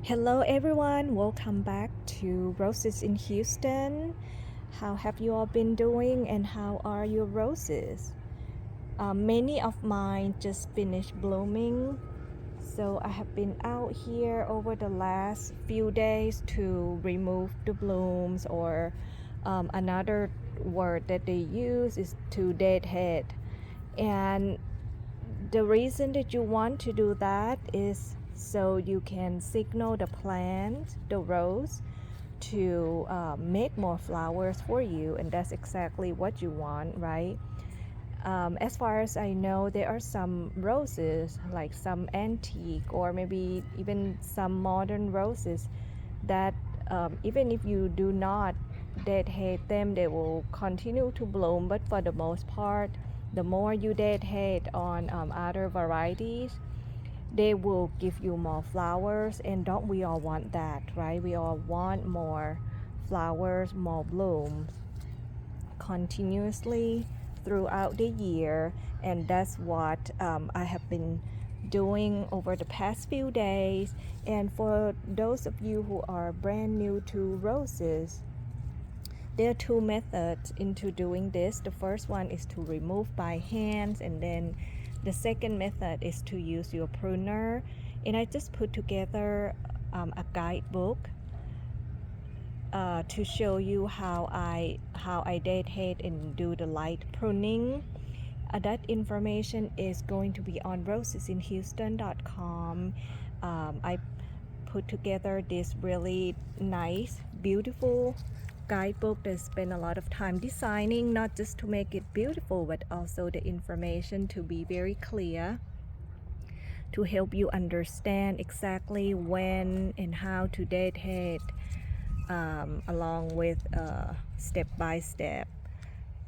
Hello everyone, welcome back to Roses in Houston. How have you all been doing and how are your roses? Many of mine just finished blooming, so I have been out here over the last few days to remove the blooms, or another word that they use is to deadhead. And the reason that you want to do that is so you can signal the plant, the rose, to make more flowers for you, and that's exactly what you want, right? As far as I know, there are some roses, like some antique or maybe even some modern roses, that even if you do not deadhead them, they will continue to bloom. But for the most part, the more you deadhead on other varieties, they will give you more flowers. And don't we all want that, right? We all want more flowers, more blooms continuously throughout the year. And that's what I have been doing over the past few days. And for those of you who are brand new to roses, there are two methods into doing this. The first one is to remove by hands, and then the second method is to use your pruner. And I just put together a guidebook to show you how I deadhead and do the light pruning. That information is going to be on rosesinhouston.com. I put together this really nice, beautiful guidebook that I spent a lot of time designing, not just to make it beautiful, but also the information to be very clear, to help you understand exactly when and how to deadhead, along with a step-by-step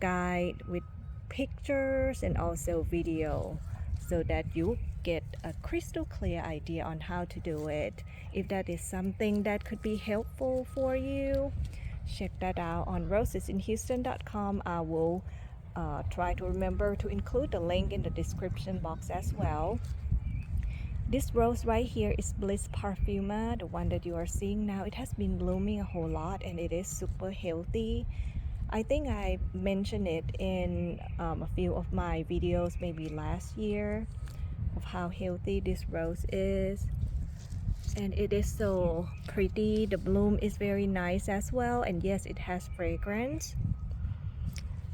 guide with pictures and also video, so that you get a crystal clear idea on how to do it. If that is something that could be helpful for you, check that out on rosesinhouston.com. I will try to remember to include the link in the description box as well. This rose right here is Bliss Parfuma, the one that you are seeing now. It has been blooming a whole lot and it is super healthy. I think I mentioned it in a few of my videos maybe last year, of how healthy this rose is. And it is so pretty. The bloom is very nice as well, and yes, it has fragrance.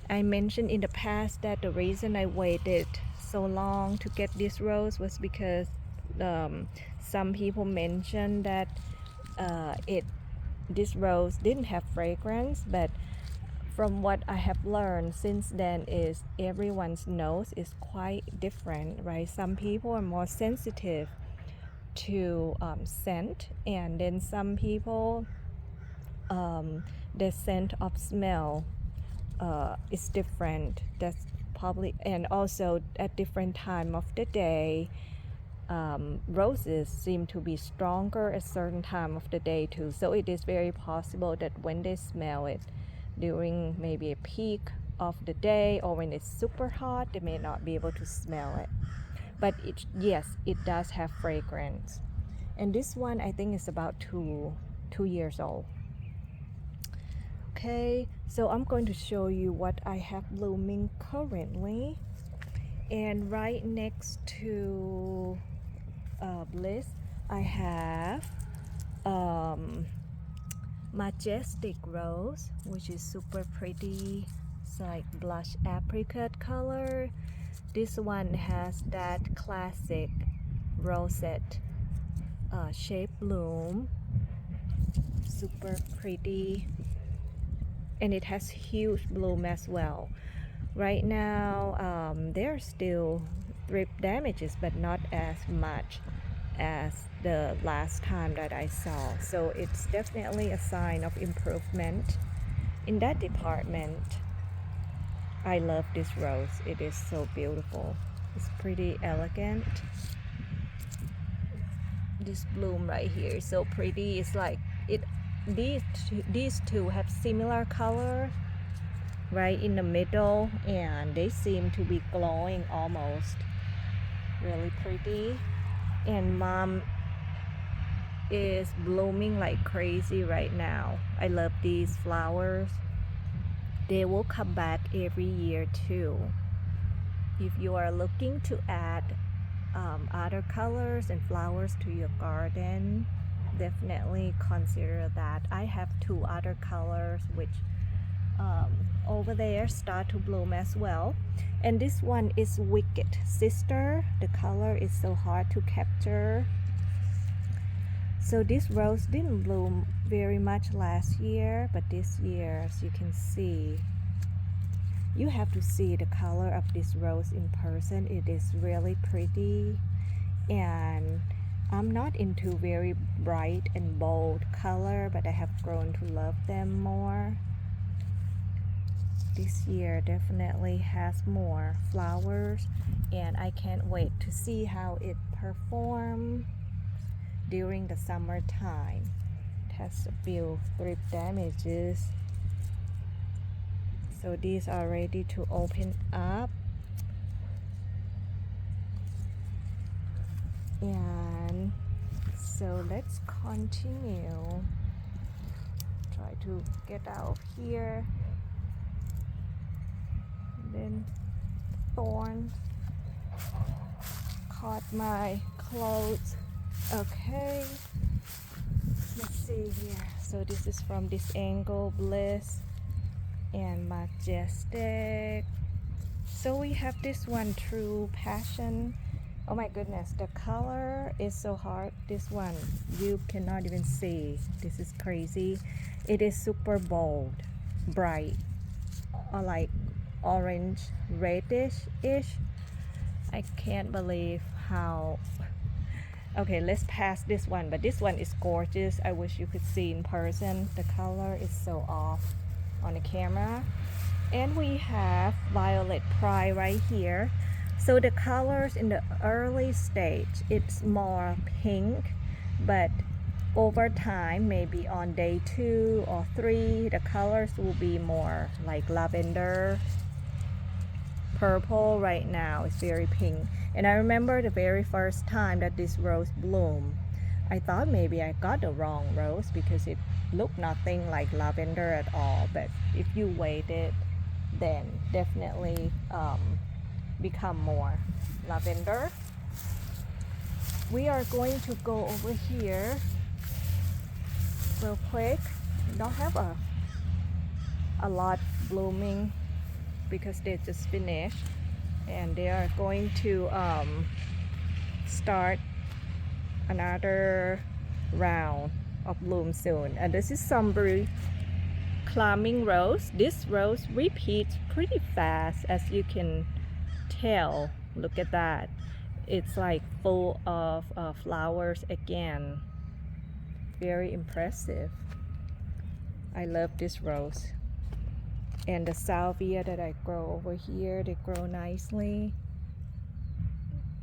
I mentioned in the past that the reason I waited so long to get this rose was because some people mentioned that this rose didn't have fragrance. But from what I have learned since then is everyone's nose is quite different, right? Some people are more sensitive to scent, and then some people, the scent of smell is different. That's probably, and also at different time of the day, roses seem to be stronger at certain time of the day too. So it is very possible that when they smell it during maybe a peak of the day, or when it's super hot, they may not be able to smell it. But yes, it does have fragrance. And this one I think is about two years old. Okay, so I'm going to show you what I have blooming currently. And right next to Bliss, I have Majestic Rose, which is super pretty. It's like blush apricot color. This one has that classic rosette shape bloom, super pretty, and it has huge bloom as well. Right now there are still thrip damages, but not as much as the last time that I saw, so it's definitely a sign of improvement in that department. I love this rose. It is so beautiful. It's pretty elegant. This bloom right here is so pretty. It's like these two have similar color right in the middle, and they seem to be glowing almost. Really pretty. And mom is blooming like crazy right now. I love these flowers. They will come back every year too. If you are looking to add other colors and flowers to your garden, definitely consider that. I have 2 other colors which over there start to bloom as well, and this one is Wicked Sister. The color is so hard to capture. So this rose didn't bloom very much last year, but this year, as you can see, you have to see the color of this rose in person. It is really pretty, and I'm not into very bright and bold color, but I have grown to love them more. This year definitely has more flowers, and I can't wait to see how it performs during the summertime. It has a few thrip damages, so these are ready to open up. And so let's continue. Try to get out of here. And then thorn caught my clothes. Okay, let's see here. So this is from this angle, Bliss and Majestic. So we have this one, True Passion. Oh my goodness, the color is so hard. This one you cannot even see. This is crazy. It is super bold, bright, or like orange reddish-ish. I can't believe how. Okay, let's pass this one, but this one is gorgeous. I wish you could see in person. The color is so off on the camera. And we have Violet Pride right here. So the colors in the early stage, it's more pink, but over time, maybe on day 2 or 3, the colors will be more like lavender, purple. Right now it's very pink. And I remember the very first time that this rose bloomed, I thought maybe I got the wrong rose because it looked nothing like lavender at all. But if you wait it, then definitely become more lavender. We are going to go over here real quick. We don't have a lot blooming because they just finished, and they are going to start another round of bloom soon. And this is Sunbury Climbing Rose. This rose repeats pretty fast, as you can tell. Look at that, it's like full of flowers again. Very impressive. I love this rose. And the salvia that I grow over here, they grow nicely.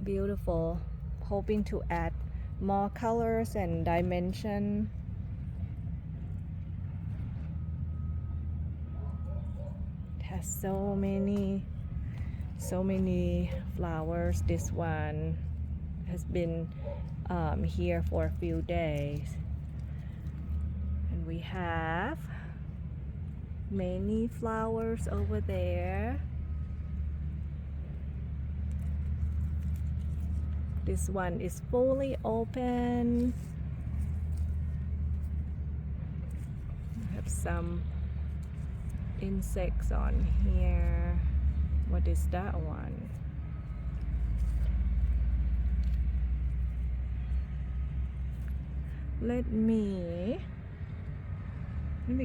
Beautiful. Hoping to add more colors and dimension. It has so many flowers. This one has been here for a few days, and we have many flowers over there. This one is fully open. We have some insects on here. What is that one? Let me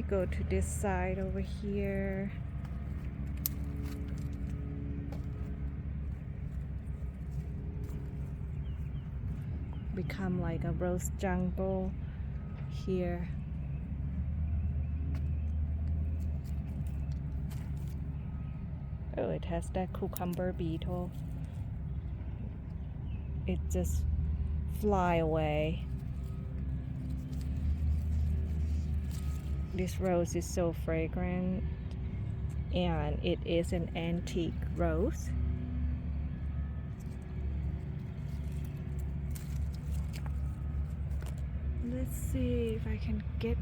go to this side over here. Become like a rose jungle here. Oh, it has that cucumber beetle. It just fly away. This rose is so fragrant, and it is an antique rose. Let's see if I can get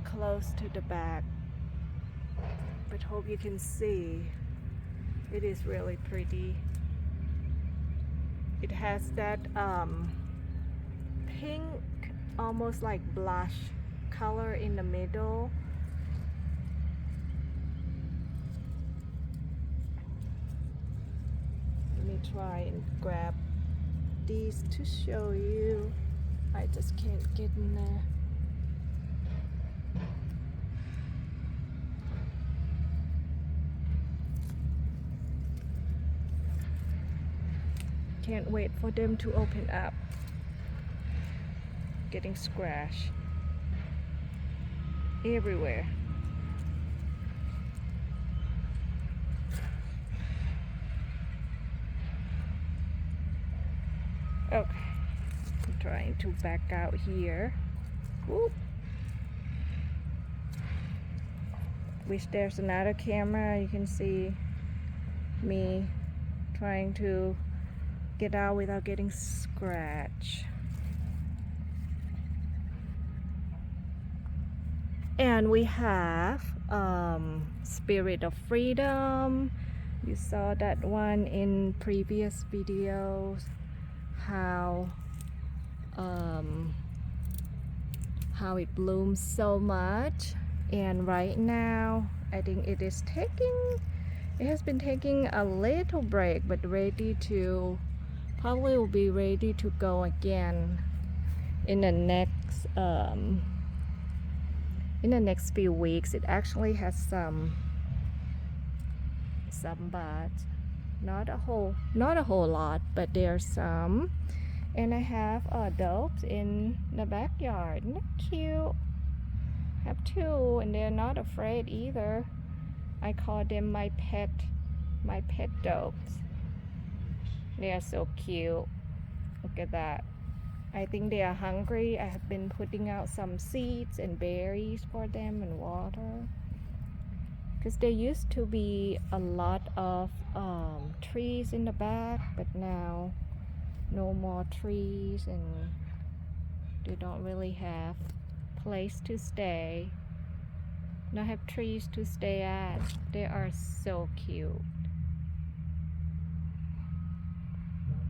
close to the back, but hope you can see. It is really pretty. It has that pink, almost like blush color in the middle. Let me try and grab these to show you. I just can't get in there. Can't wait for them to open up. Getting scratched everywhere. Okay, I'm trying to back out here. Whoop. Wish there's another camera. You can see me trying to get out without getting scratched. And we have Spirit of Freedom. You saw that one in previous videos. How it blooms so much, and right now I think it has been taking a little break, but probably will be ready to go again in the next few weeks. It actually has some buds, not a whole lot, but there's some. And I have doves in the backyard. Isn't that cute? I have two, and they're not afraid either. I call them my pet doves. They are so cute. Look at that. I think they are hungry. I have been putting out some seeds and berries for them and water, because there used to be a lot of trees in the back, but now no more trees, and they don't really have place to stay. Not have trees to stay at. They are so cute.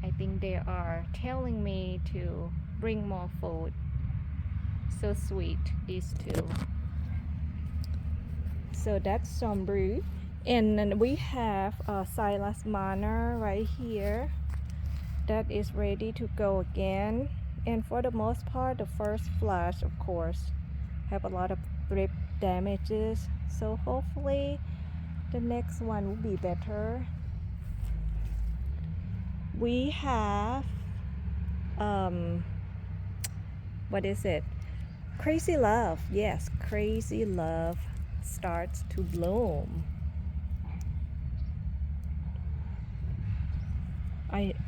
I think they are telling me to bring more food. So sweet, these two. So that's Sombru. And then we have Silas Manor right here. That is ready to go again. And for the most part, the first flush, of course, have a lot of thrip damages. So hopefully the next one will be better. We have what is it? Crazy Love. Yes, Crazy Love starts to bloom.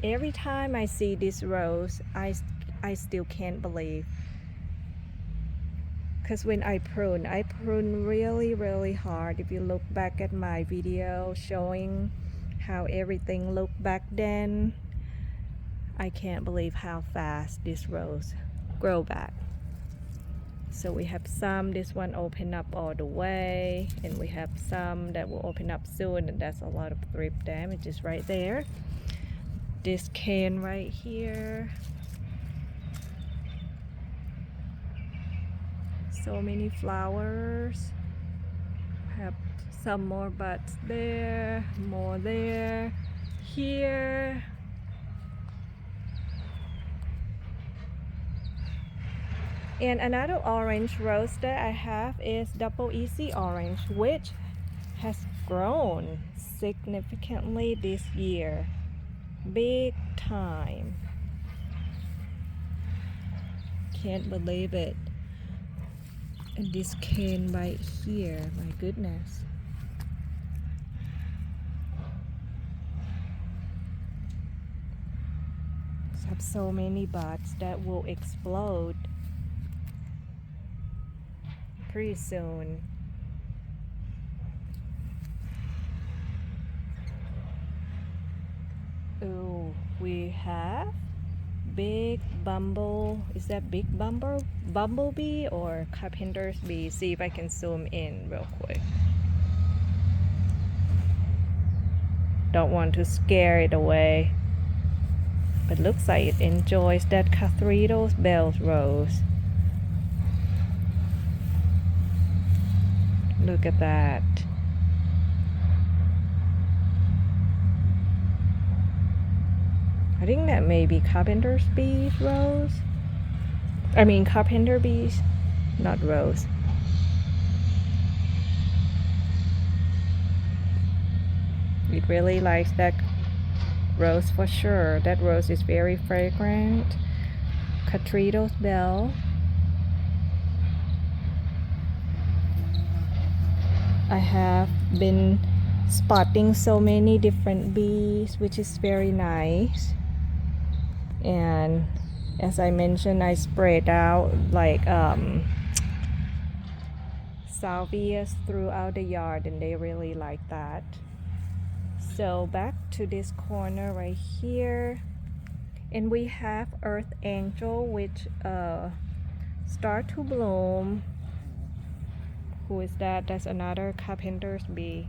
Every time I see this rose, I still can't believe, because when I prune really, really hard. If you look back at my video showing how everything looked back then, I can't believe how fast this rose grow back. So we have some, this one open up all the way, and we have some that will open up soon, and that's a lot of thrip damages right there. This can right here, so many flowers. Have some more buds there, more there, here. And another orange rose that I have is Double Easy Orange, which has grown significantly this year. Big time. Can't believe it. And this cane right here, my goodness. Have so many buds that will explode pretty soon. Oh, we have big is that big bumblebee or carpenter's bee? See if I can zoom in real quick. Don't want to scare it away, but looks like it enjoys that Cathedral Bells rose. Look at that. I think that may be carpenter's bees rose. I mean carpenter bees, not rose. It really likes that rose for sure. That rose is very fragrant. Cathedral Bell. I have been spotting so many different bees, which is very nice. And as I mentioned, I sprayed out like salvias throughout the yard, and they really like that. So back to this corner right here, and we have Earth Angel, which start to bloom. Who is that? That's another carpenter's bee.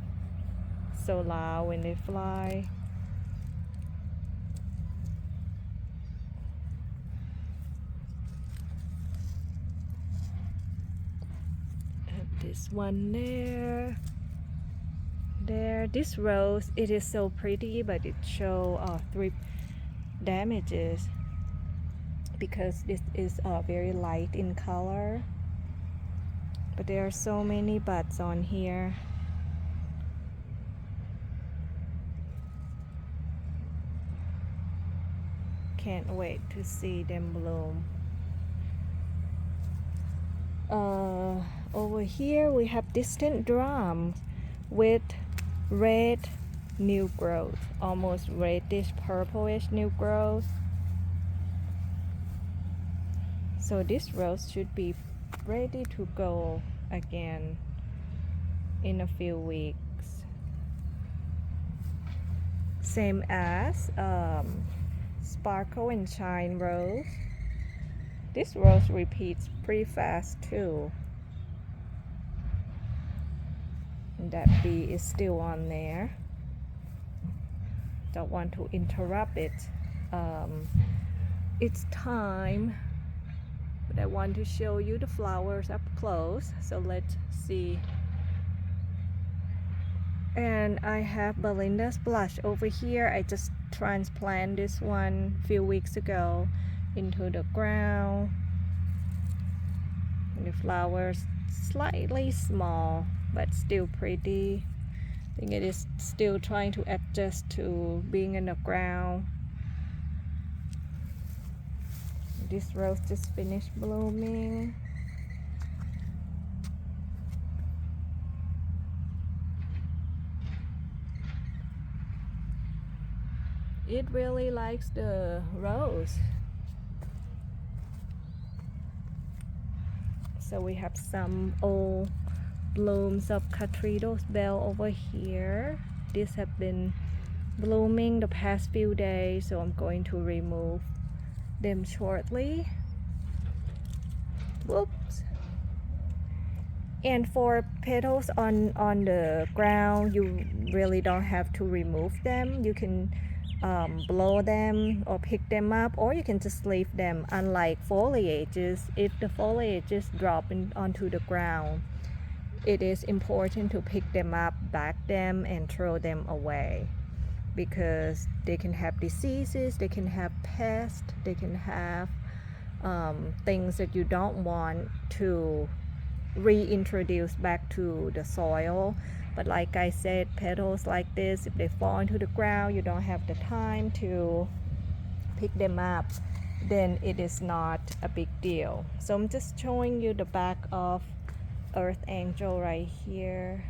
So loud when they fly. And this one there. This rose, it is so pretty, but it show 3 damages because this is very light in color. But there are so many buds on here. Can't wait to see them bloom. Over here we have distant drums with red new growth, almost reddish purplish new growth. So this rose should be ready to go again in a few weeks. Same as Sparkle and Shine rose. This rose repeats pretty fast too. And that bee is still on there. Don't want to interrupt it. It's time, but I want to show you the flowers up close. So let's see. And I have Belinda's blush over here. I just transplanted this one a few weeks ago into the ground. And the flowers slightly small, but still pretty. I think it is still trying to adjust to being in the ground. This rose just finished blooming. It really likes the rose. So we have some old blooms of Cathedral Bell over here. These have been blooming the past few days, so I'm going to remove them shortly. Whoops. And for petals on the ground, you really don't have to remove them. You can blow them or pick them up, or you can just leave them. Unlike foliages, if the foliages drop onto the ground, it is important to pick them up, bag them, and throw them away, because they can have diseases, they can have pests, they can have things that you don't want to reintroduce back to the soil. But like I said, petals like this, if they fall into the ground, you don't have the time to pick them up, then it is not a big deal. So I'm just showing you the back of Earth Angel right here.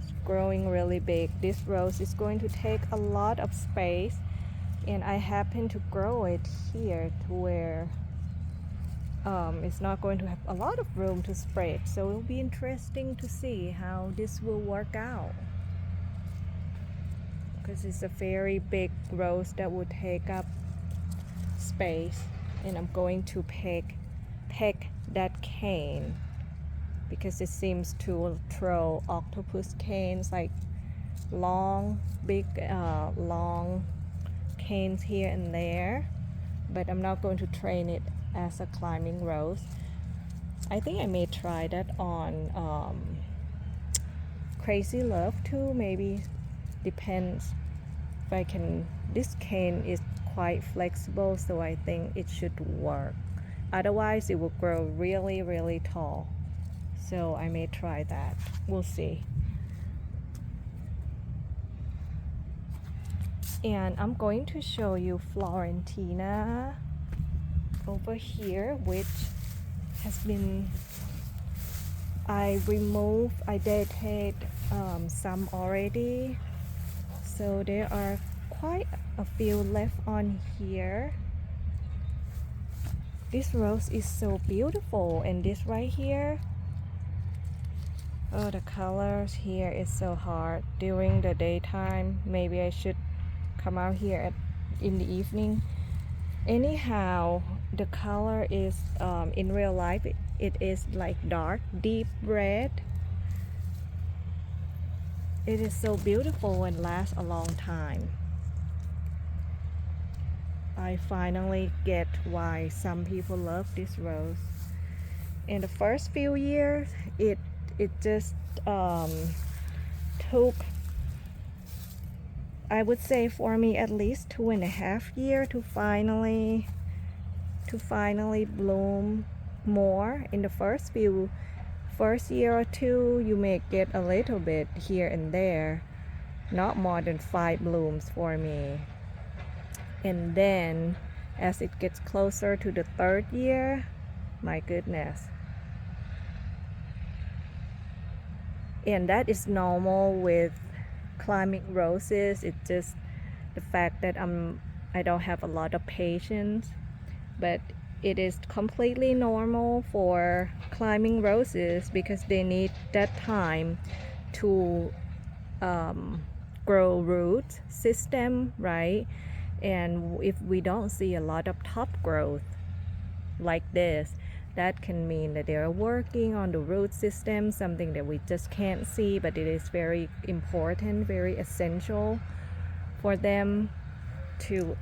It's growing really big. This rose is going to take a lot of space, and I happen to grow it here to where it's not going to have a lot of room to spread. So it'll be interesting to see how this will work out. because it's a very big rose that would take up space, and I'm going to pick that cane because it seems to throw octopus canes, like long canes here and there, but I'm not going to train it as a climbing rose. I think I may try that on Crazy Love too, maybe. Depends if I can. This cane is quite flexible, so I think it should work. Otherwise it will grow really tall, so I may try that. We'll see. And I'm going to show you Florentina over here, which has been, I dated some already, so there are quite a few left on here. This rose is so beautiful, and this right here, oh, the colors here is so hard during the daytime. Maybe I should come out here in the evening. Anyhow, the color is in real life it is like dark deep red. It is so beautiful and lasts a long time. I finally get why some people love this rose. In the first few years it just took, I would say for me, at least 2.5 years to finally bloom more. In the first year or two, you may get a little bit here and there, not more than 5 blooms for me. And then as it gets closer to the 3rd year, my goodness. And that is normal with climbing roses. It's just the fact that I don't have a lot of patience, but it is completely normal for climbing roses because they need that time to grow root system, right? And if we don't see a lot of top growth like this, that can mean that they are working on the root system, something that we just can't see, but it is very important, very essential for them to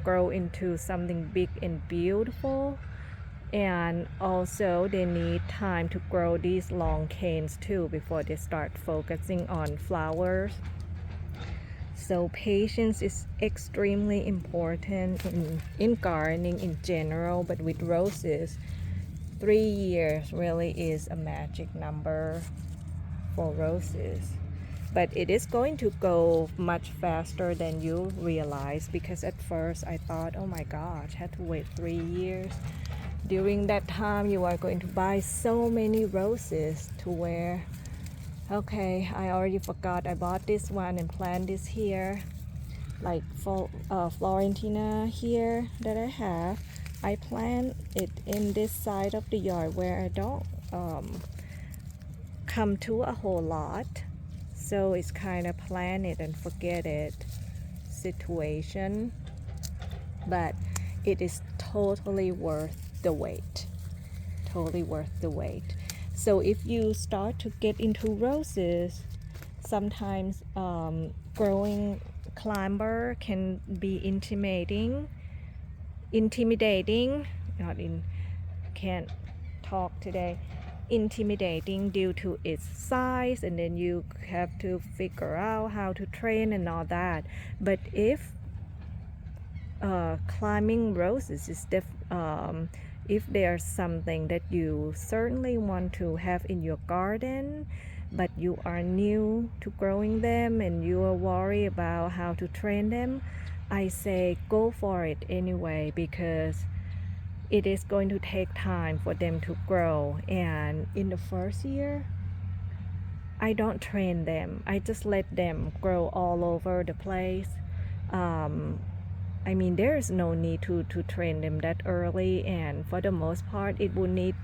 grow into something big and beautiful. And also they need time to grow these long canes too before they start focusing on flowers. So patience is extremely important in gardening in general, but with roses, 3 years really is a magic number for roses. But it is going to go much faster than you realize, because at first I thought, oh my gosh, I had to wait 3 years. During that time you are going to buy so many roses to where, okay, I already forgot I bought this one and planted this here. Like for Florentina here that I have, I plant it in this side of the yard where I don't come to a whole lot. So it's kind of plan it and forget it situation. But it is totally worth the wait. Totally worth the wait. So if you start to get into roses, sometimes growing climber can be intimidating. Can't talk today. Intimidating due to its size, and then you have to figure out how to train and all that. But if climbing roses is if there's something that you certainly want to have in your garden, but you are new to growing them and you are worried about how to train them, I say go for it anyway, because it is going to take time for them to grow. And in the first year, I don't train them. I just let them grow all over the place. I mean, there is no need to train them that early, and for the most part it will need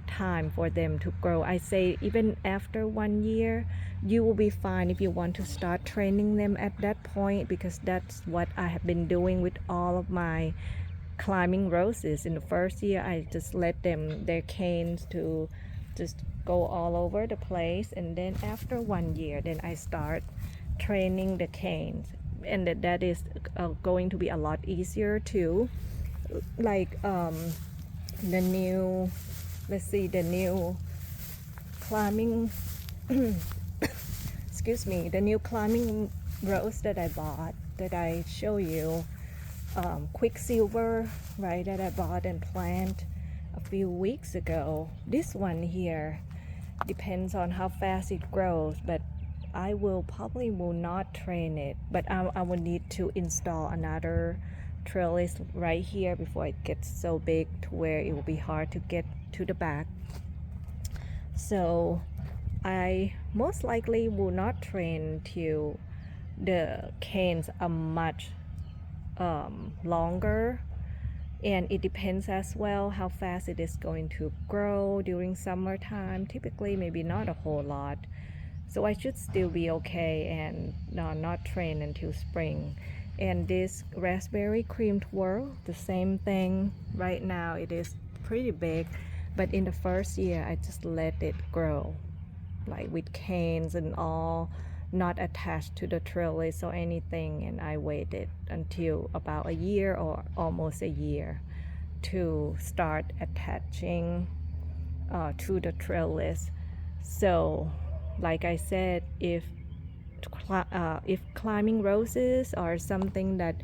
time for them to grow. I say even after 1 year, you will be fine if you want to start training them at that point, because that's what I have been doing with all of my climbing roses. In the first year, I just let them their canes to just go all over the place, and then after 1 year, then I start training the canes, and that is going to be a lot easier too. Like the new, let's see, the new climbing excuse me, the new climbing rose that I bought, that I show you, Quicksilver, right, that I bought and planted a few weeks ago. This one here depends on how fast it grows, but I will probably will not train it, but I will need to install another trellis right here before it gets so big to where it will be hard to get to the back. So I most likely will not train till the canes are much longer, and it depends as well how fast it is going to grow during summertime. Typically maybe not a whole lot, so I should still be okay and not train until spring. And this raspberry cream twirl, the same thing. Right now it is pretty big, but in the first year I just let it grow like with canes and all, not attached to the trellis or anything, and I waited until about a year or almost a year to start attaching to the trellis. So like I said, if climbing roses are something that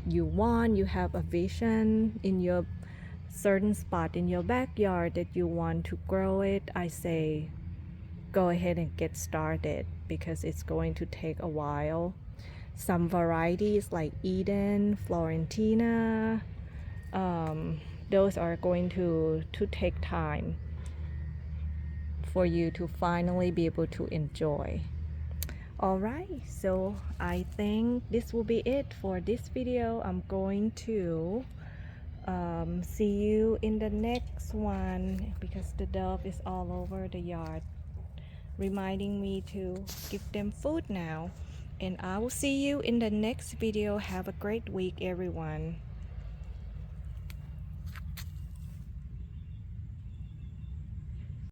you want, you have a vision in your certain spot in your backyard that you want to grow it, I say go ahead and get started, because it's going to take a while. Some varieties like Eden, Florentina, those are going to take time for you to finally be able to enjoy. Alright, so I think this will be it for this video. I'm going to see you in the next one, because the dove is all over the yard reminding me to give them food now. And I will see you in the next video. Have a great week, everyone.